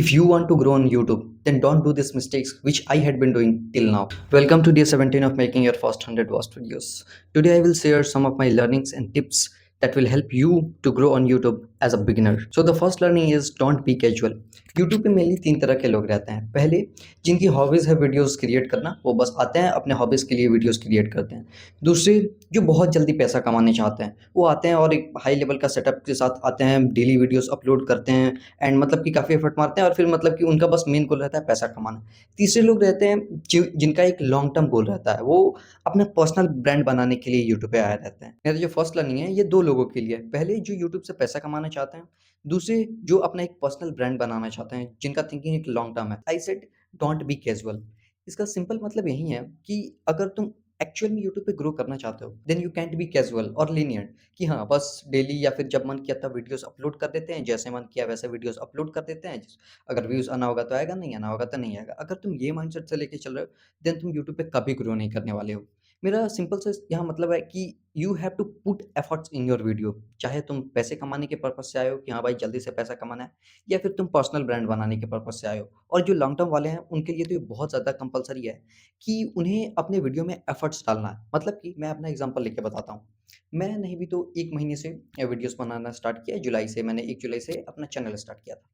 If you want to grow on YouTube, then don't do these mistakes which I had been doing till now. Welcome to day 17 of making your first 100 watch videos. Today I will share some of my learnings and tips that will help you to grow on YouTube as a beginner. So the first learning is don't be casual. YouTube पे mainly तीन तरह के लोग रहते हैं। पहले जिनकी hobbies है वीडियोस क्रिएट करना, वो बस आते हैं अपने हॉबीज के लिए वीडियोस क्रिएट करते हैं। दूसरे जो बहुत जल्दी पैसा कमाने चाहते हैं, वो आते हैं और एक हाई लेवल का सेटअप के साथ आते हैं, डेली वीडियोस अपलोड करते हैं एंड मतलब कि काफ़ी एफर्ट मारते हैं और फिर मतलब कि उनका बस मेन गोल रहता है पैसा कमाना। तीसरे लोग रहते हैं जिनका एक लॉन्ग टर्म गोल रहता है, वो अपना पर्सनल ब्रांड बनाने के लिए यूट्यूब पे आए रहते हैं। मेरा जो फर्स्ट लर्निंग है ये दो लोगों के लिए है। पहले जो यूट्यूब से पैसा कमाना चाहते हैं, दूसरे जो अपना एक पर्सनल ब्रांड बनाना चाहते हैं, जिनका थिंकिंग एक लॉन्ग टर्म है। I said don't be casual. इसका सिंपल मतलब यही है कि अगर तुम एक्चुअल में यूट्यूब पे ग्रो करना चाहते हो, then you can't be casual और लीनियंट कि हाँ, बस डेली या फिर जब मन किया तब वीडियोस अपलोड कर देते हैं, जैसे मन किया वैसे वीडियोस अपलोड कर देते हैं। अगर व्यूज़ आना होगा तो आएगा, नहीं आना होगा तो नहीं आएगा। अगर तुम ये माइंडसेट से लेके चल रहे हो, देन तुम यूट्यूब पे कभी ग्रो नहीं करने वाले हो। मेरा सिंपल से यहाँ मतलब है कि you have to put efforts in your video. चाहे तुम पैसे कमाने के पर्पज़ से आए हो कि हाँ भाई जल्दी से पैसा कमाना है, या फिर तुम पर्सनल ब्रांड बनाने के पर्पज़ से आए हो। और जो लॉन्ग टर्म वाले हैं, उनके लिए तो ये बहुत ज़्यादा कंपल्सरी है कि उन्हें अपने वीडियो में एफर्ट्स डालना है। मतलब कि मैं अपना एग्ज़ाम्पल लेके बताता हूँ। मैं नहीं भी तो 1 महीने से वीडियोज़ बनाना स्टार्ट किया है, जुलाई से। मैंने 1 जुलाई से अपना चैनल स्टार्ट किया था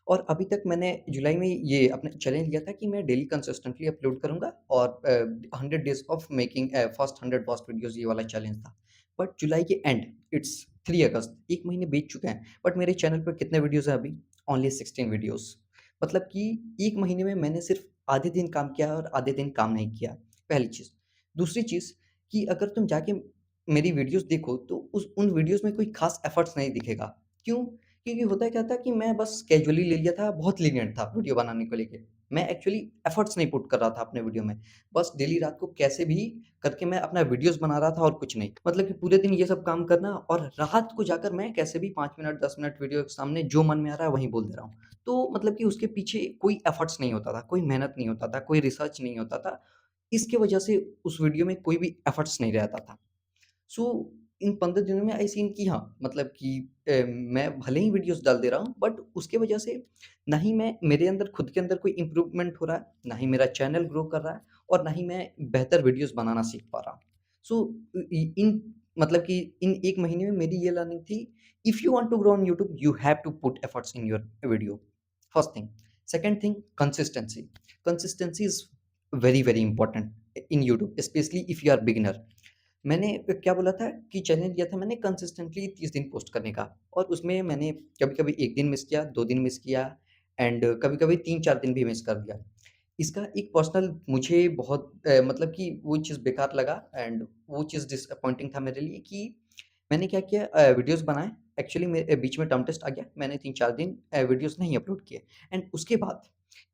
और अभी तक मैंने जुलाई में ये अपना चैलेंज लिया था कि मैं डेली कंसिस्टेंटली अपलोड करूँगा और 100 days of making first 100 first videos, ये वाला चैलेंज था। बट जुलाई के एंड, इट्स 3 अगस्त, 1 महीने बीत चुके हैं, बट मेरे चैनल पे कितने वीडियोज़ हैं अभी? Only 16 videos. मतलब कि 1 महीने में मैंने सिर्फ़ आधे दिन काम किया और आधे दिन काम नहीं किया, पहली चीज़। दूसरी चीज़ कि अगर तुम जाके मेरी वीडियोज़ देखो तो उस उन वीडियोज़ में कोई ख़ास एफर्ट्स नहीं दिखेगा। क्यों? क्योंकि होता क्या था कि मैं बस कैजुअली ले लिया था, बहुत लीनिएंट था वीडियो बनाने को लेके। मैं एक्चुअली एफर्ट्स नहीं पुट कर रहा था अपने वीडियो में। बस डेली रात को कैसे भी करके मैं अपना वीडियोज़ बना रहा था और कुछ नहीं। मतलब कि पूरे दिन ये सब काम करना और रात को जाकर मैं कैसे भी 5 मिनट, 10 मिनट वीडियो के सामने जो मन में आ रहा है वही बोल दे रहा हूँ। तो मतलब कि उसके पीछे कोई एफर्ट्स नहीं होता था, कोई मेहनत नहीं होता था, कोई रिसर्च नहीं होता था। इसकी वजह से उस वीडियो में कोई भी एफर्ट्स नहीं रहता था। सो इन 15 दिनों में आई सीन कि हाँ, मतलब कि मैं भले ही वीडियोज़ डाल दे रहा हूँ, बट उसके वजह से ना ही मैं मेरे अंदर खुद के अंदर कोई इम्प्रूवमेंट हो रहा है, ना ही मेरा चैनल ग्रो कर रहा है और ना ही मैं बेहतर वीडियोज़ बनाना सीख पा रहा हूँ। सो इन मतलब कि इन 1 महीने में मेरी ये लर्निंग थी, if you want to grow on YouTube, you have to put efforts in your video, first thing. Second thing, consistency. Consistency is very, very important in YouTube, especially if you are beginner. मैंने क्या बोला था कि challenge लिया था मैंने consistently 30 दिन post करने का, और उसमें मैंने कभी-कभी 1 दिन मिस किया, 2 दिन मिस किया एंड कभी-कभी 3-4 दिन भी मिस कर दिया। इसका एक पर्सनल मुझे बहुत मतलब कि वो चीज़ बेकार लगा एंड वो चीज़ डिसअपॉइंटिंग था मेरे लिए कि मैंने क्या किया, वीडियोज़ बनाए। एक्चुअली बीच में टर्म टेस्ट आ गया, मैंने 3-4 दिन वीडियोज़ नहीं अपलोड किए एंड उसके बाद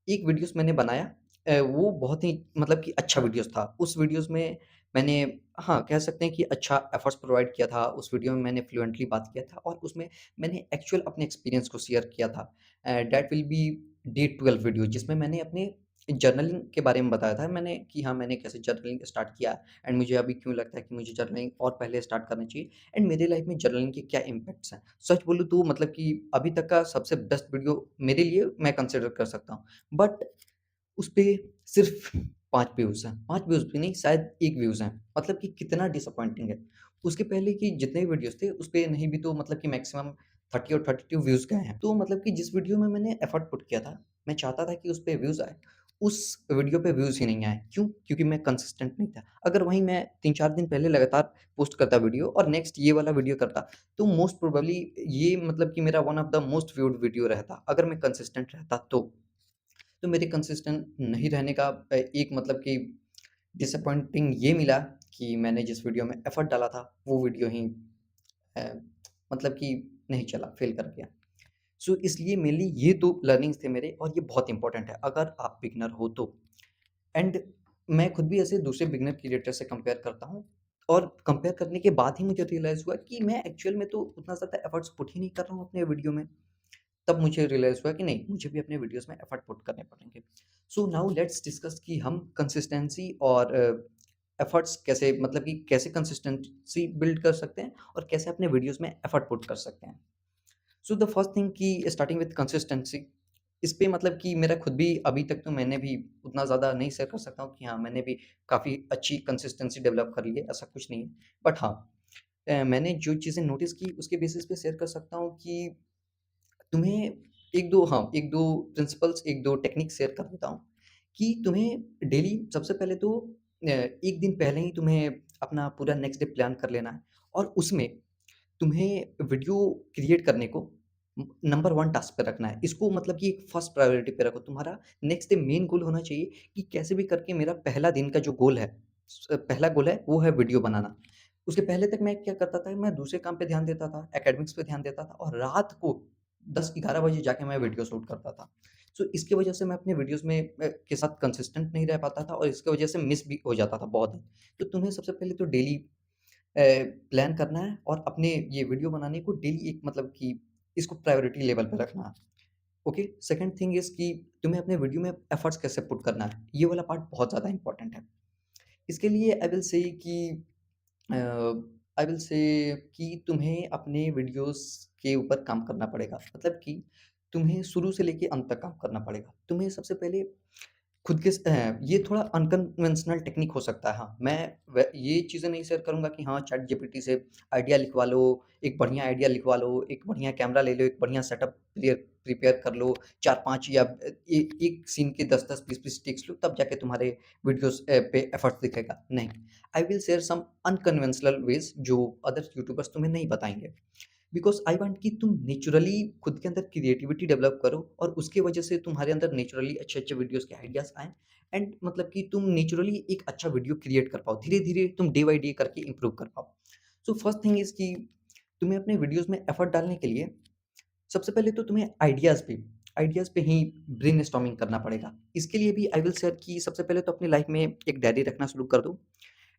एक वीडियोज़ मैंने बनाया, वो बहुत ही मतलब कि अच्छा वीडियोज़ था। उस वीडियोज़ में मैंने, हाँ, कह सकते हैं कि अच्छा एफर्ट्स प्रोवाइड किया था। उस वीडियो में मैंने फ्लुएंटली बात किया था और उसमें मैंने एक्चुअल अपने एक्सपीरियंस को शेयर किया था। That will be day 12 video, जिसमें मैंने अपने जर्नलिंग के बारे में बताया था मैंने कि हाँ, मैंने कैसे जर्नलिंग स्टार्ट किया एंड मुझे अभी क्यों लगता है कि मुझे जर्नलिंग और पहले स्टार्ट करना चाहिए एंड मेरे लाइफ में जर्नलिंग के क्या इम्पैक्ट्स हैं। सच बोलूँ तो मतलब कि अभी तक का सबसे बेस्ट वीडियो मेरे लिए मैं कंसिडर कर सकता हूँ। बट उसपे सिर्फ़ 5 व्यूज़ हैं, 5 व्यूज़ भी नहीं, शायद 1 व्यूज़ हैं। मतलब कि कितना डिसअपॉइंटिंग है। उसके पहले की जितने भी वीडियोज़ थे, उसपे नहीं भी तो मतलब कि मैक्सिमम 30 और 32 व्यूज़ गए हैं। तो मतलब कि जिस वीडियो में मैंने एफर्ट पुट किया था, मैं चाहता था कि उसपे व्यूज़ आए, उस वीडियो पे व्यूज़ ही नहीं आए। क्यों? क्योंकि मैं कंसिस्टेंट नहीं था। अगर वहीं मैं 3-4 दिन पहले लगातार पोस्ट करता वीडियो और नेक्स्ट ये वाला वीडियो करता, तो मोस्ट प्रोबेबली ये मतलब कि मेरा one of the most viewed video रहता, अगर मैं कंसिस्टेंट रहता तो। तो मेरे कंसिस्टेंट नहीं रहने का एक मतलब कि डिसअपॉइंटिंग ये मिला कि मैंने जिस वीडियो में एफर्ट डाला था, वो वीडियो ही अ, मतलब कि नहीं चला, फेल कर गया। सो इसलिए मेनली ये 2 लर्निंग्स थे मेरे और ये बहुत इंपॉर्टेंट है अगर आप बिगिनर हो तो। एंड मैं खुद भी ऐसे दूसरे बिगिनर क्रिएटर से कंपेयर करता हूँ और कंपेयर करने के बाद ही मुझे रियलाइज़ हुआ कि मैं एक्चुअल में तो उतना ज़्यादा एफर्ट्स पुट ही नहीं कर रहा हूँ अपने वीडियो में। तब मुझे रियलाइज़ हुआ कि नहीं, मुझे भी अपने वीडियोज़ में एफर्ट पुट करने पड़ेंगे। सो नाउ लेट्स डिस्कस कि हम कंसिस्टेंसी और एफर्ट्स कैसे, मतलब कि कैसे कंसिस्टेंसी बिल्ड कर सकते हैं और कैसे अपने वीडियोज़ में एफर्ट पुट कर सकते हैं। सो द फर्स्ट थिंग कि स्टार्टिंग विथ कंसिस्टेंसी, इस पे मतलब कि मेरा खुद भी अभी तक तो मैंने भी उतना ज़्यादा नहीं शेयर कर सकता हूँ कि हाँ, मैंने भी काफ़ी अच्छी कंसिस्टेंसी डेवलप कर ली है, ऐसा कुछ नहीं है। बट हाँ, मैंने जो चीज़ें नोटिस की उसके बेसिस पे शेयर कर सकता हूँ कि तुम्हें 1-2 हाँ, 1-2 प्रिंसिपल्स 1-2 टेक्निक शेयर कर देता हूँ कि तुम्हें डेली सबसे पहले तो 1 दिन पहले ही तुम्हें अपना पूरा नेक्स्ट डे प्लान कर लेना है और उसमें तुम्हें वीडियो क्रिएट करने को नंबर 1 टास्क पे रखना है। इसको मतलब कि एक फर्स्ट प्रायोरिटी पे रखो। तुम्हारा नेक्स्ट डे मेन गोल होना चाहिए कि कैसे भी करके मेरा पहला दिन का जो गोल है, पहला गोल है वो है वीडियो बनाना। उसके पहले तक मैं क्या करता था, मैं दूसरे काम पे ध्यान देता था, एकेडमिक्स पे ध्यान देता था और रात को 10-11 बजे जाके मैं वीडियो शूट करता था। सो इसकी वजह से मैं अपने वीडियोज़ में के साथ कंसिस्टेंट नहीं रह पाता था और इसकी वजह से मिस भी हो जाता था बहुत दिन। तो तुम्हें सबसे पहले तो डेली प्लान करना है और अपने ये वीडियो बनाने को डेली एक मतलब कि इसको प्रायोरिटी लेवल पे रखना है। ओके, सेकंड थिंग इज़ कि तुम्हें अपने वीडियो में एफर्ट्स कैसे पुट करना है, ये वाला पार्ट बहुत ज़्यादा इम्पोर्टेंट है। इसके लिए अ, आई विल से कि तुम्हें अपने वीडियोज़ के ऊपर काम करना पड़ेगा। मतलब कि तुम्हें शुरू से लेके अंत तक काम करना पड़ेगा। तुम्हें सबसे पहले ये थोड़ा अनकन्वेंशनल टेक्निक हो सकता है। हाँ, मैं व ये चीज़ें नहीं शेयर करूँगा कि हाँ, चैट जीपीटी से आइडिया लिखवा लो, एक बढ़िया आइडिया लिखवा लो, एक बढ़िया कैमरा ले लो, एक बढ़िया सेटअप प्रिपेयर कर लो, 4-5 या एक सीन के 10-10, 20-20 टेक्स लो, तब जाके तुम्हारे वीडियोज़ पे एफर्ट्स दिखेगा। नहीं, I will share some unconventional ways जो अदर यूट्यूबर्स तुम्हें नहीं बताएँगे। बिकॉज़ आई वांट कि तुम नेचुरली खुद के अंदर क्रिएटिविटी डेवलप करो और उसकी वजह से तुम्हारे अंदर नेचुरली अच्छे-अच्छे वीडियोज़ के आइडियाज़ आएँ एंड मतलब कि तुम नेचुरली एक अच्छा वीडियो क्रिएट कर पाओ। धीरे-धीरे तुम डे बाय डे करके इम्प्रूव कर पाओ। सो फर्स्ट थिंग इज़ कि तुम्हें अपने वीडियोज़ में एफर्ट डालने के लिए सबसे पहले तो तुम्हें आइडियाज़ पे ही ब्रेनस्टॉर्मिंग करना पड़ेगा। इसके लिए भी आई विल शेयर कि सबसे पहले तो अपनी लाइफ़ में एक डायरी रखना शुरू कर दो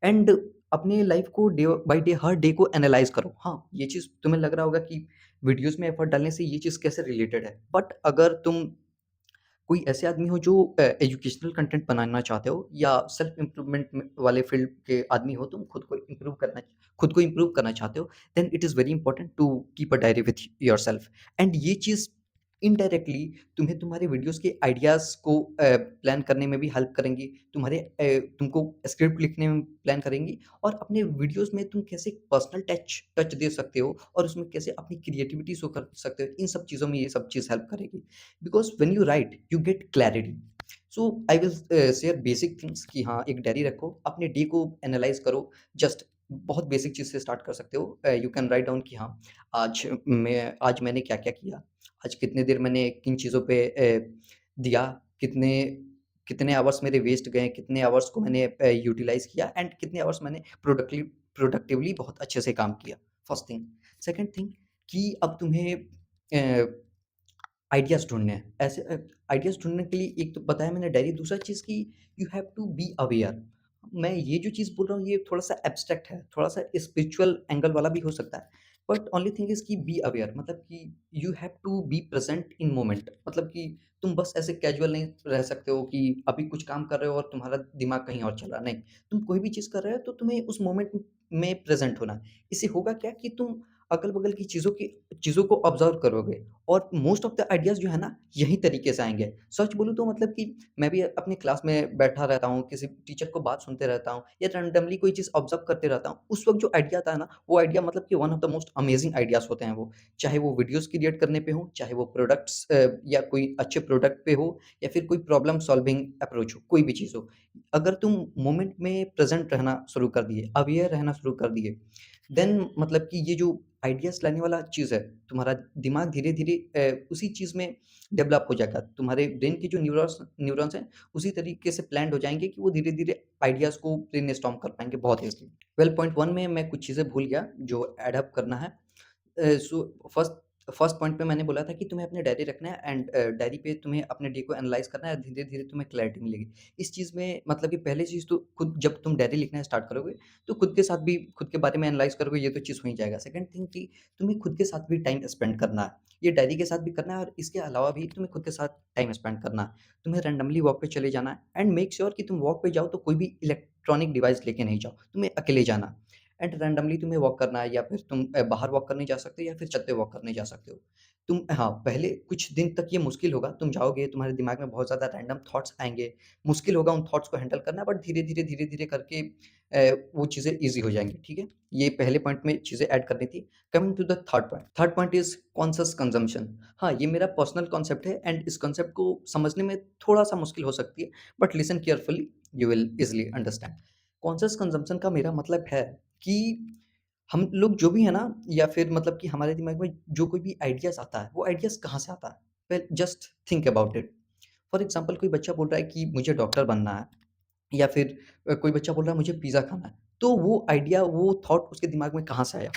एंड अपने लाइफ को day by day her day को एनालाइज़ करो। हाँ, ये चीज़ तुम्हें लग रहा होगा कि वीडियोज़ में एफर्ट डालने से ये चीज़ कैसे रिलेटेड है? बट अगर तुम कोई ऐसे आदमी हो जो एजुकेशनल कंटेंट बनाना चाहते हो या सेल्फ इम्प्रूवमेंट में वाले फील्ड के आदमी हो, तुम खुद को इम्प्रूव करना चाहते हो, then it is very important to keep a diary with yourself and ये चीज़ इनडायरेक्टली तुम्हें तुम्हारे वीडियोज़ के आइडियाज़ को प्लान करने में भी हेल्प करेंगी। तुमको स्क्रिप्ट लिखने में प्लान करेंगी और अपने वीडियोज़ में तुम कैसे पर्सनल टच दे सकते हो और उसमें कैसे अपनी क्रिएटिविटी शो कर सकते हो, इन सब चीज़ों में ये सब चीज़ हेल्प करेगी। Because when you right you get clarity. So I will share basic things कि हाँ, एक डायरी रखो, अपने डे को एनालाइज़ करो। जस्ट बहुत बेसिक चीज़ से स्टार्ट कर सकते हो। यू कैन राइट डाउन कि हाँ, आज मैंने क्या-क्या किया, आज कितनी देर मैंने किन चीज़ों पे दिया, कितने कितने आवर्स मेरे वेस्ट गए, कितने आवर्स को मैंने यूटिलाइज़ किया एंड कितने आवर्स मैंने प्रोडक्टिवली बहुत अच्छे से काम किया, फर्स्ट थिंग। सेकंड थिंग कि अब तुम्हें अ आइडियाज़ ढूँढने हैं। आइडियाज़ ढूँढने के लिए एक तो बताया मैंने डायरी, दूसरा चीज़ कि you have to be aware. मैं ये जो चीज़ बोल रहा हूँ ये थोड़ा-सा एब्स्ट्रैक्ट है, थोड़ा-सा स्पिरिचुअल एंगल वाला भी हो सकता है। बट ओनली थिंग इज़ कि बी अवेयर मतलब कि you have to be present in moment. मतलब कि तुम बस ऐसे कैज़ुअल नहीं रह सकते हो कि अभी कुछ काम कर रहे हो और तुम्हारा दिमाग कहीं और चल रहा है, नहीं। तुम कोई भी चीज़ कर रहे हो तो तुम्हें उस मोमेंट में प्रेज़ेंट होना है। इससे होगा क्या कि तुम अगल-बगल की चीज़ों को ऑब्ज़र्व करोगे और मोस्ट ऑफ द आइडियाज़ जो है ना, यही तरीके से आएँगे। सच बोलूँ तो मतलब कि मैं भी अपनी क्लास में बैठा रहता हूँ, किसी टीचर को बात सुनते रहता हूँ या रैंडमली कोई चीज़ ऑब्ज़र्व करते रहता हूँ। उस वक़्त जो आइडिया आता है ना, वो आइडिया मतलब कि one of the most amazing ideas होते हैं वो। चाहे वो वीडियोज़ क्रिएट करने पे हो, चाहे वो या कोई अच्छे प्रोडक्ट पे हो या फिर कोई प्रॉब्लम सॉल्विंग अप्रोच हो, कोई भी चीज़ हो। अगर तुम मोमेंट में प्रेज़ेंट रहना शुरू कर दिए, अवेयर रहना शुरू कर दिए, देन मतलब कि ये जो आइडियाज़ लाने वाला चीज़ है, तुम्हारा दिमाग धीरे-धीरे उसी चीज़ में डेवलप हो जाएगा। तुम्हारे ब्रेन के जो न्यूरॉन्स हैं, उसी तरीके से प्लान्ड हो जाएँगे कि वो धीरे-धीरे आइडियाज़ को ब्रेनस्टॉर्म कर पाएँगे बहुत ईज़िली। वेल पॉइंट 1 में मैं कुछ चीज़ें भूल गया जो ऐड अप करना है। सो फर्स्ट फर्स्ट पॉइंट पे मैंने बोला था कि तुम्हें अपनी डायरी रखना है एंड डायरी पे तुम्हें अपने डे को एनालाइज़ करना है, धीरे-धीरे तुम्हें क्लैरिटी मिलेगी। इस चीज़ में मतलब कि पहली चीज़ तो खुद जब तुम डायरी लिखना स्टार्ट करोगे, तो खुद के बारे में एनालाइज़ करोगे, ये तो चीज़ हो ही जाएगा। सेकंड थिंग कि तुम्हें खुद के साथ भी टाइम स्पेंड करना है। ये डायरी के साथ भी करना है और इसके अलावा भी तुम्हें खुद के साथ टाइम स्पेंड करना है। तुम्हें रैंडमली वॉक पे चले जाना है एंड मेक श्योर कि तुम वॉक पे जाओ तो कोई भी इलेक्ट्रॉनिक डिवाइस लेके नहीं जाओ, तुम्हें अकेले जाना है। एंड रैंडमली तुम्हें वॉक करना है या फिर तुम बाहर वॉक करने जा सकते हो या फिर छत पे वॉक करने जा सकते हो। हाँ, पहले कुछ दिन तक ये मुश्किल होगा, तुम जाओगे, तुम्हारे दिमाग में बहुत ज़्यादा रैंडम थॉट्स आएँगे, मुश्किल होगा उन थॉट्स को हैंडल करना, बट धीरे-धीरे, धीरे-धीरे करके वो चीज़ें ईज़ी हो जाएँगी, ठीक है? ये पहले पॉइंट में चीज़ें ऐड करनी थी। Coming to the third point is conscious consumption. हाँ, ये मेरा पर्सनल कॉन्सेप्ट है एंड इस कॉन्सेप्ट को समझने में थोड़ा-सा मुश्किल हो सकती है, but listen carefully, you will easily understand. Conscious consumption का मेरा मतलब है कि हम लोग जो भी है ना, या फिर मतलब कि हमारे दिमाग में जो कोई भी आइडियाज़ आता है, वो आइडियाज़ कहाँ से आता है? Well just think about it. For example कोई बच्चा बोल रहा है कि मुझे डॉक्टर बनना है, या फिर कोई बच्चा बोल रहा है मुझे पिज़्ज़ा खाना है। तो वो आइडिया, वो थॉट उसके दिमाग में कहाँ से आया?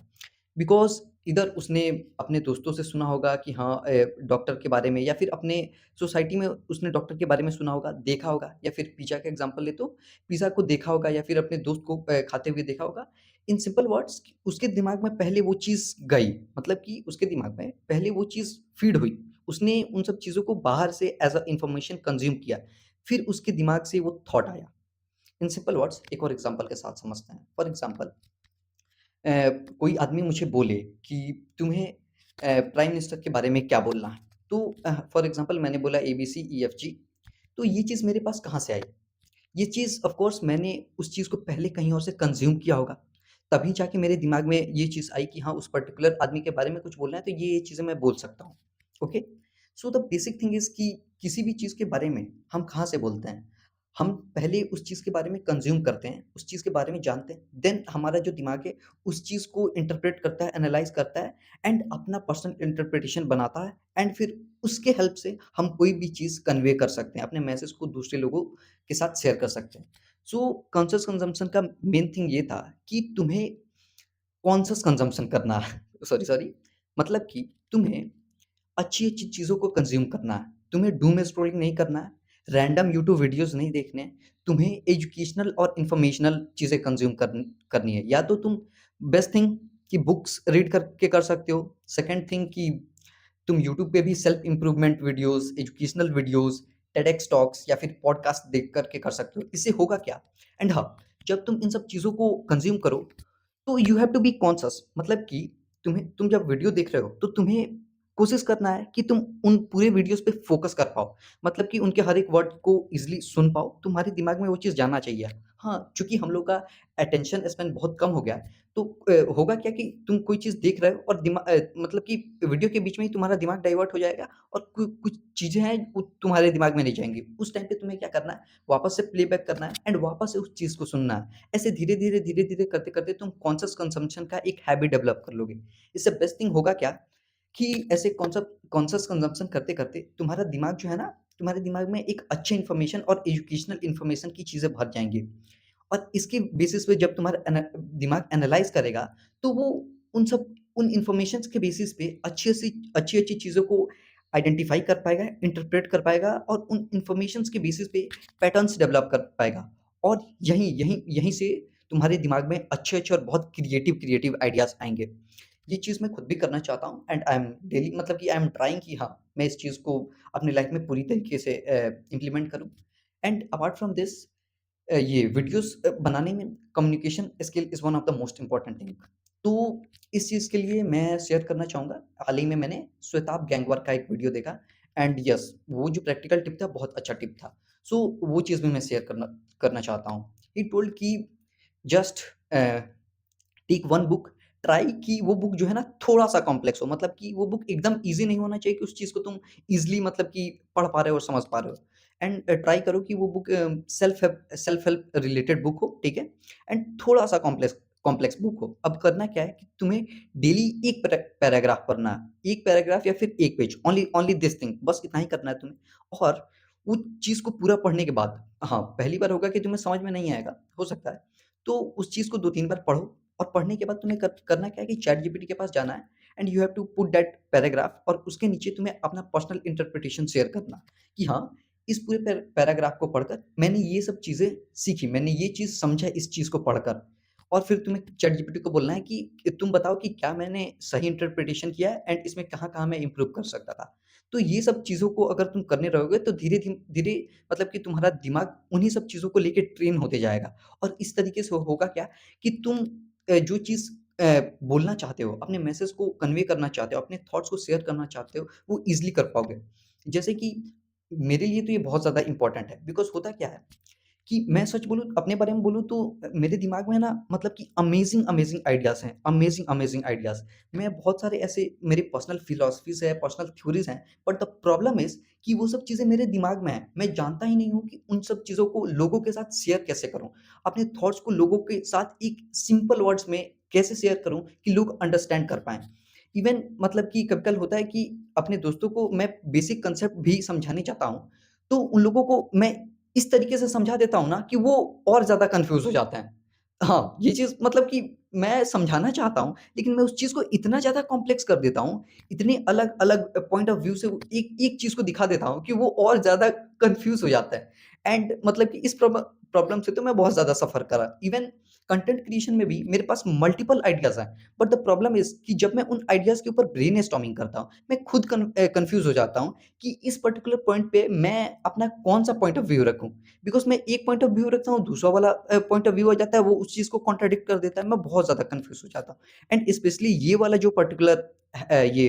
बिकॉज़ इधर उसने अपने दोस्तों से सुना होगा कि हाँ, डॉक्टर के बारे में, या फिर अपने सोसाइटी में उसने डॉक्टर के बारे में सुना होगा, देखा होगा, या फिर पिज़्ज़ा का एग्ज़ाम्पल ले तो पिज़्ज़ा को देखा होगा, या फिर अपने दोस्त को खाते हुए देखा होगा। इन सिंपल वर्ड्स उसके दिमाग में पहले वो चीज़ गई, मतलब कि उसके दिमाग में पहले वो चीज़ फ़ीड हुई। उसने उन सब चीज़ों को बाहर से एज़ अ इन्फॉर्मेशन कंज़्यूम किया, फिर उसके दिमाग से वो थॉट आया। इन सिंपल वर्ड्स एक और एग्ज़ाम्पल के साथ समझते हैं। फॉर एग्ज़ाम्पल अ, कोई आदमी मुझे बोले कि तुम्हें प्राइम मिनिस्टर के बारे में क्या बोलना है? तो फॉर एग्ज़ाम्पल मैंने बोला एबीसी ईएफजी, तो ये चीज़ मेरे पास कहाँ से आई? ये चीज़ ऑफ़ कोर्स मैंने उस चीज़ को पहले कहीं और से कंज़्यूम किया होगा, तभी जाके मेरे दिमाग में ये चीज़ आई कि हाँ, उस पर्टिकुलर आदमी के बारे में कुछ बोलना है, तो ये चीज़ें मैं बोल सकता हूँ। Okay? So the basic thing is कि किसी भी चीज़ के बारे में हम कहाँ से बोलते हैं? हम पहले उस चीज़ के बारे में कंज़्यूम करते हैं, उस चीज़ के बारे में जानते हैं, देन हमारा जो दिमाग है, उस चीज़ को इंटरप्रेट करता है, एनालाइज़ करता है एंड अपना पर्सनल इंटरप्रिटेशन बनाता है, एंड फिर उसके हेल्प से हम कोई भी चीज़ कन्वे कर सकते हैं, अपने मैसेज को दूसरे लोगों के साथ शेयर कर सकते हैं। सो कॉन्शियस कंज़म्पशन का मेन थिंग ये था कि तुम्हें कॉन्शियस कंज़म्पशन करना है। सॉरी, मतलब कि तुम्हें अच्छी-अच्छी चीज़ों को कंज़्यूम करना है। तुम्हें डूम स्क्रॉलिंग नहीं करना है, रैंडम यूट्यूब वीडियोज़ नहीं देखने हैं, तुम्हें एजुकेशनल और इन्फॉर्मेशनल चीज़ें कंज़्यूम करनी है। या तो तुम बेस्ट थिंग कि बुक्स रीड करके कर सकते हो। सेकंड थिंग कि तुम यूट्यूब पे भी self improvement videos, educational videos, TEDx talks या फिर पॉडकास्ट देख कर के कर सकते हो। इससे होगा क्या? एंड हाँ, जब तुम इन सब चीज़ों को कंज़्यूम करो, तो you have to be conscious, मतलब कि तुम जब वीडियो देख रहे हो, तो तुम्हें कोशिश करना है कि तुम उन पूरे वीडियोज़ पे फ़ोकस कर पाओ। मतलब कि उनके हर एक वर्ड को ईज़िली सुन पाओ, तुम्हारे दिमाग में वो चीज़ जाना चाहिए। हाँ, चूँकि हम लोग का अटेंशन स्पैन बहुत कम हो गया है, तो होगा क्या कि तुम कोई चीज़ देख रहे हो और मतलब कि वीडियो के बीच में ही तुम्हारा दिमाग डाइवर्ट हो जाएगा, और कुछ चीज़ें हैं वो तुम्हारे दिमाग में नहीं जाएँगी। उस टाइम पे तुम्हें क्या करना है, वापस से प्लेबैक करना है एंड वापस से उस चीज़ को सुनना है। ऐसे धीरे-धीरे, धीरे-धीरे करते-करते तुम कॉन्शियस कंज़म्पशन का एक हैबिट डेवलप कर लोगे। इससे बेस्ट थिंग होगा क्या कि ऐसे कॉन्शियस कंज़म्पशन करते-करते तुम्हारा दिमाग जो है ना, तुम्हारे दिमाग में एक अच्छे इन्फॉर्मेशन और एजुकेशनल इन्फॉर्मेशन की चीज़ें भर जाएँगी। और इसके बेसिस पे जब तुम्हारा दिमाग एनालाइज़ करेगा, तो वो उन इन्फॉर्मेशंस के बेसिस पे अच्छी-अच्छी चीज़ों को आइडेंटिफ़ाई कर पाएगा, इंटरप्रेट कर पाएगा और उन इन्फॉर्मेशंस के बेसिस पे पैटर्न्स डेवलप कर पाएगा। और यहीं यहीं यहीं से तुम्हारे दिमाग में अच्छे-अच्छे और बहुत क्रिएटिव आइडियाज़ आएँगे। ये चीज़ मैं खुद भी करना चाहता हूँ एंड आई एम डेली, मतलब कि आई एम ट्राइंग कि हाँ, मैं इस चीज़ को अपनी लाइफ़ में पूरी तरीके से इम्प्लीमेंट करूँ। एंड अपार्ट फ्रॉम दिस, ये वीडियोज़ बनाने में communication skill is one of the most important thing. तो इस चीज़ के लिए मैं शेयर करना चाहूँगा, हाल ही में मैंने श्वेताब गैंगवार का एक वीडियो देखा एंड यस, वो जो प्रैक्टिकल टिप था, बहुत अच्छा टिप था। सो वो चीज़ भी मैं शेयर करना करना चाहता हूँ। ही टोल्ड कि just take one book, try कि वो बुक जो है ना थोड़ा-सा कॉम्प्लेक्स हो, मतलब कि वो बुक एकदम ईज़ी नहीं होना चाहिए कि उस चीज़ को तुम ईज़िली, मतलब कि पढ़ पा रहे हो और समझ पा रहे हो। एंड ट्राई करो कि वो book shelf help related book हो, ठीक है? एंड थोड़ा-सा कॉम्प्लेक्स कॉम्प्लेक्स बुक हो। अब करना क्या है कि तुम्हें डेली एक पैराग्राफ पढ़ना है। 1 पैराग्राफ या फिर 1 page, only only this thing, बस इतना ही करना है तुम्हें। और उस चीज़ को पूरा पढ़ने के बाद, हाँ, पहली बार होगा कि तुम्हें समझ में नहीं आएगा, हो सकता है। तो उस चीज़ को 2-3 बार पढ़ो और पढ़ने के बाद तुम्हें करना क्या है कि चैटजीपीटी के पास जाना है and you have to put that paragraph, और उसके नीचे तुम्हें अपना पर्सनल इंटरप्रिटेशन शेयर करना कि हाँ, इस पूरे पैराग्राफ को पढ़कर मैंने ये सब चीज़ें सीखी, मैंने ये चीज़ समझा इस चीज़ को पढ़कर। और फिर तुम्हें चैटजीपीटी को बोलना है कि तुम बताओ कि क्या मैंने सही इंटरप्रिटेशन किया है एंड इसमें कहाँ-कहाँ मैं इम्प्रूव कर सकता था। तो ये सब चीज़ों को अगर तुम करने रहोगे, तो धीरे मतलब कि तुम्हारा दिमाग उन्हीं सब चीज़ों को लेके ट्रेन होते जाएगा, और इस तरीके से होगा क्या कि तुम जो चीज़ बोलना चाहते हो, अपने मैसेज को कन्वे करना चाहते हो, अपने थॉट्स को शेयर करना चाहते हो, वो ईज़िली कर पाओगे। जैसे कि मेरे लिए तो ये बहुत ज़्यादा इम्पोर्टेंट है, बिकॉज़ होता क्या है कि मैं सच बोलूँ अपने बारे में बोलूँ तो मेरे दिमाग में ना मतलब कि अमेज़िंग आइडियाज़ हैं, अमेज़िंग आइडियाज़। मैं बहुत सारे ऐसे मेरे पर्सनल फिलॉसफीज़ है, पर्सनल थ्योरीज़ हैं, बट द प्रॉब्लम इज़ कि वो सब चीज़ें मेरे दिमाग में हैं। मैं जानता ही नहीं हूँ कि उन सब चीज़ों को लोगों के साथ शेयर कैसे करूँ? अपने थॉट्स को लोगों के साथ एक सिंपल वर्ड्स में कैसे शेयर करूँ कि लोग अंडरस्टैंड कर पाएँ? इवन मतलब कि कभी-कल होता है कि अपने दोस्तों को मैं बेसिक कांसेप्ट भी समझाने चाहता हूँ, तो उन लोगों को मैं इस तरीके से समझा देता हूँ ना कि वो और ज़्यादा कन्फ्यूज़ हो जाते हैं। हाँ, ये चीज़ मतलब कि मैं समझाना चाहता हूँ, लेकिन मैं उस चीज़ को इतना ज़्यादा कॉम्प्लेक्स कर देता हूँ, इतने अलग-अलग पॉइंट ऑफ व्यू से वो एक चीज़ को दिखा देता हूँ कि वो और ज़्यादा कन्फ्यूज़ हो जाता है। एंड मतलब कि इस प्रॉब्लम से तो मैं बहुत ज़्यादा सफ़र करा। इवन कंटेंट क्रिएशन में भी मेरे पास मल्टीपल आइडियाज़ हैं, बट द प्रॉब्लम इज़ कि जब मैं उन आइडियाज़ के ऊपर ब्रेनस्टॉर्मिंग करता हूँ, मैं खुद कन्फ्यूज़ हो जाता हूँ कि इस पर्टिकुलर पॉइंट पे मैं अपना कौन-सा पॉइंट ऑफ व्यू रखूँ। बिकॉज़ मैं एक पॉइंट ऑफ व्यू रखता हूँ, दूसरा वाला पॉइंट ऑफ व्यू आ जाता है, वो उस चीज़ को कॉन्ट्राडिक्ट कर देता है, मैं बहुत ज़्यादा कन्फ्यूज़ हो जाता हूँ। एंड स्पेशली ये वाला जो पर्टिकुलर ये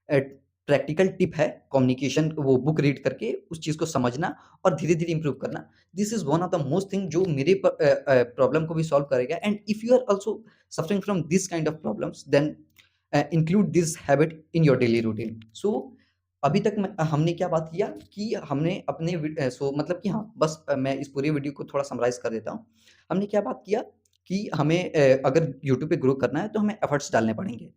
अ, प्रैक्टिकल टिप है, कम्युनिकेशन वो बुक रीड करके उस चीज़ को समझना और धीरे-धीरे इम्प्रूव करना। This is one of the most thing जो मेरे प्रॉब्लम को भी सॉल्व करेगा। And if you are also suffering from this kind of problems, then include this habit in your daily routine. So अभी तक हमने क्या बात किया कि हमने अपने सो मतलब कि हाँ, बस मैं इस पूरे वीडियो को थोड़ा समराइज़ कर देता हूँ। हमने क्या बात किया कि हमें अगर यूट्यूब पे ग्रो करना है तो हमें एफर्ट्स डालने पड़ेंगे।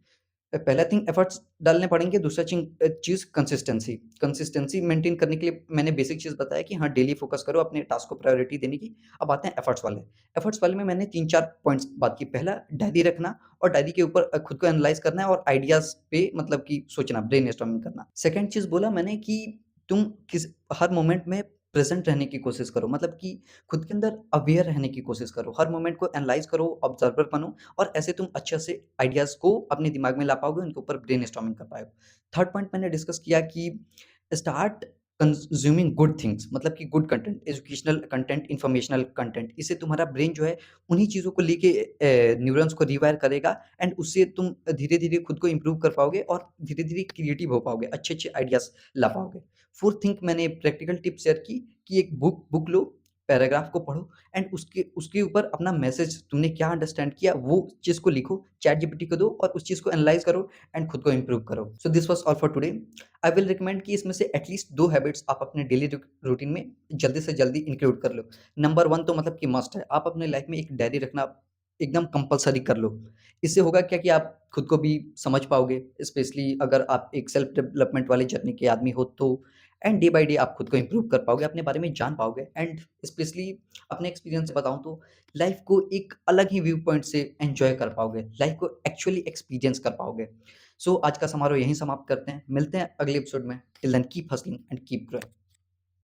पहला थिंग एफर्ट्स डालने पड़ेंगे, दूसरा चीज़ कंसिस्टेंसी। कंसिस्टेंसी मेंटेन करने के लिए मैंने बेसिक चीज़ बताया कि हाँ, डेली फ़ोकस करो अपने टास्क को प्रायोरिटी देने की। अब आते हैं एफर्ट्स वाले। एफर्ट्स वाले में मैंने 3-4 पॉइंट्स बात की। पहला डायरी रखना और डायरी के ऊपर खुद को एनालाइज़ करना है और आइडियाज़ पे मतलब कि सोचना, ब्रेनस्टॉर्मिंग करना। सेकंड चीज़ बोला मैंने कि तुम हर मोमेंट में प्रेज़ेंट रहने की कोशिश करो। मतलब कि खुद के अंदर अवेयर रहने की कोशिश करो। हर मोमेंट को एनालाइज़ करो, ऑब्ज़र्वर बनो और ऐसे तुम अच्छे से आइडियाज़ को अपने दिमाग में ला पाओगे, उनके ऊपर ब्रेनस्टॉर्मिंग कर पाओगे। थर्ड पॉइंट मैंने डिस्कस किया कि स्टार्ट कंज्यूमिंग गुड थिंग्स, मतलब कि good content, educational content, informational content. इससे तुम्हारा ब्रेन जो है उन्हीं चीज़ों को लेके न्यूरॉन्स को रिवायर करेगा एंड उससे तुम धीरे-धीरे खुद को इम्प्रूव कर पाओगे और धीरे-धीरे क्रिएटिव हो पाओगे, अच्छे-अच्छे आइडियाज़ ला पाओगे। फोर्थ थिंग मैंने प्रैक्टिकल टिप शेयर की कि एक बुक बुक लो, पैराग्राफ को पढ़ो एंड उसके उसके ऊपर अपना मैसेज तुमने क्या अंडरस्टैंड किया वो चीज़ को लिखो, चैटजीपीटी को दो और उस चीज़ को एनालाइज़ करो एंड खुद को इम्प्रूव करो। So this was all for today. I will recommend कि इसमें से एटलीस्ट 2 हैबिट्स आप अपने डेली रूटीन में जल्दी से जल्दी इंक्लूड कर लो। नंबर 1 तो मतलब कि मस्ट है, आप अपने लाइफ में एक डायरी रखना एकदम कंपल्सरी कर लो। इससे होगा क्या कि आप खुद को भी समझ पाओगे, स्पेशली अगर आप एक सेल्फ डेवलपमेंट वाली जर्नी के आदमी हो तो। एंड डे बाय डे आप खुद को इम्प्रूव कर पाओगे, अपने बारे में जान पाओगे एंड स्पेशली अपने एक्सपीरियंस से बताऊँ तो लाइफ को एक अलग ही व्यू पॉइंट से एन्जॉय कर पाओगे, लाइफ को एक्चुअली एक्सपीरियंस कर पाओगे। सो आज का समारोह यहीं समाप्त करते हैं। मिलते हैं अगले एपिसोड में। Till then keep hustling and keep growing.